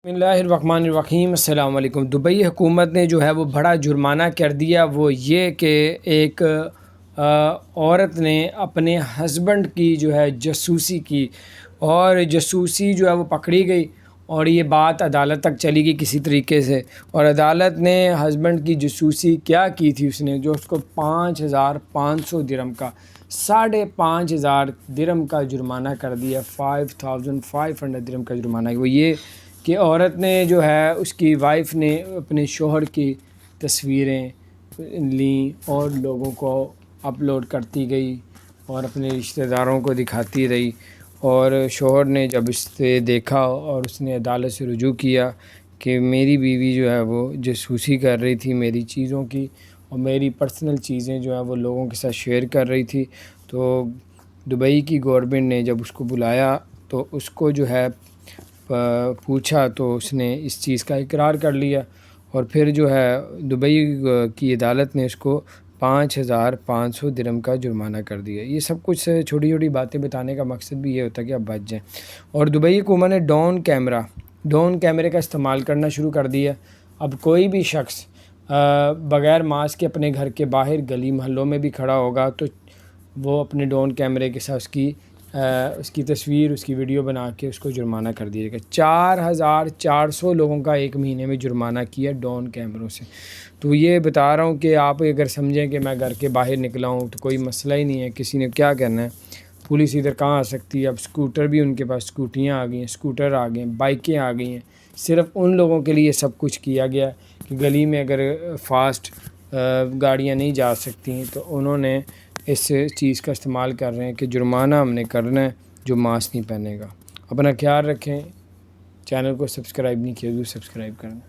بسم اللہ الرحمن الرحیم۔ السلام علیکم۔ دبئی حکومت نے جو ہے وہ بڑا جرمانہ کر دیا، وہ یہ کہ ایک عورت نے اپنے ہسبینڈ کی جو ہے جاسوسی کی، اور جاسوسی جو ہے وہ پکڑی گئی، اور یہ بات عدالت تک چلی گئی کسی طریقے سے، اور عدالت نے ہسبینڈ کی جاسوسی کیا کی تھی اس نے، جو اس کو 5500 درہم کا 5500 درہم کا جرمانہ کر دیا، 5500 درہم کا جرمانہ۔ وہ یہ کہ عورت نے جو ہے اس کی وائف نے اپنے شوہر کی تصویریں لیں اور لوگوں کو اپلوڈ کرتی گئی اور اپنے رشتہ داروں کو دکھاتی رہی، اور شوہر نے جب اس سے دیکھا اور اس نے عدالت سے رجوع کیا کہ میری بیوی جو ہے وہ جاسوسی کر رہی تھی میری چیزوں کی، اور میری پرسنل چیزیں جو ہیں وہ لوگوں کے ساتھ شیئر کر رہی تھی، تو دبئی کی گورنمنٹ نے جب اس کو بلایا تو اس کو جو ہے پوچھا تو اس نے اس چیز کا اقرار کر لیا، اور پھر جو ہے دبئی کی عدالت نے اس کو 5500 درہم کا جرمانہ کر دیا۔ یہ سب کچھ چھوٹی چھوٹی باتیں بتانے کا مقصد بھی یہ ہوتا ہے کہ آپ بچ جائیں۔ اور دبئی حکومت نے ڈرون کیمرے کا استعمال کرنا شروع کر دیا۔ اب کوئی بھی شخص بغیر ماسک کے اپنے گھر کے باہر گلی محلوں میں بھی کھڑا ہوگا تو وہ اپنے ڈرون کیمرے کے ساتھ اس کی تصویر، اس کی ویڈیو بنا کے اس کو جرمانہ کر دیا گا۔ 4400 لوگوں کا ایک مہینے میں جرمانہ کیا ڈرون کیمروں سے۔ تو یہ بتا رہا ہوں کہ آپ اگر سمجھیں کہ میں گھر کے باہر نکلا ہوں تو کوئی مسئلہ ہی نہیں ہے، کسی نے کیا کرنا ہے، پولیس ادھر کہاں آ سکتی ہے؟ اب اسکوٹر بھی ان کے پاس، اسکوٹیاں آ گئی ہیں، اسکوٹر آ گئے ہیں، بائکیں آ گئی ہیں۔ صرف ان لوگوں کے لیے سب کچھ کیا گیا کہ گلی میں اگر فاسٹ گاڑیاں نہیں جا سکتی ہیں تو انہوں نے اس چیز کا استعمال کر رہے ہیں کہ جرمانہ ہم نے کرنا ہے جو ماسک نہیں پہنے گا۔ اپنا خیال رکھیں، چینل کو سبسکرائب نہیں کیا تو سبسکرائب کرنا۔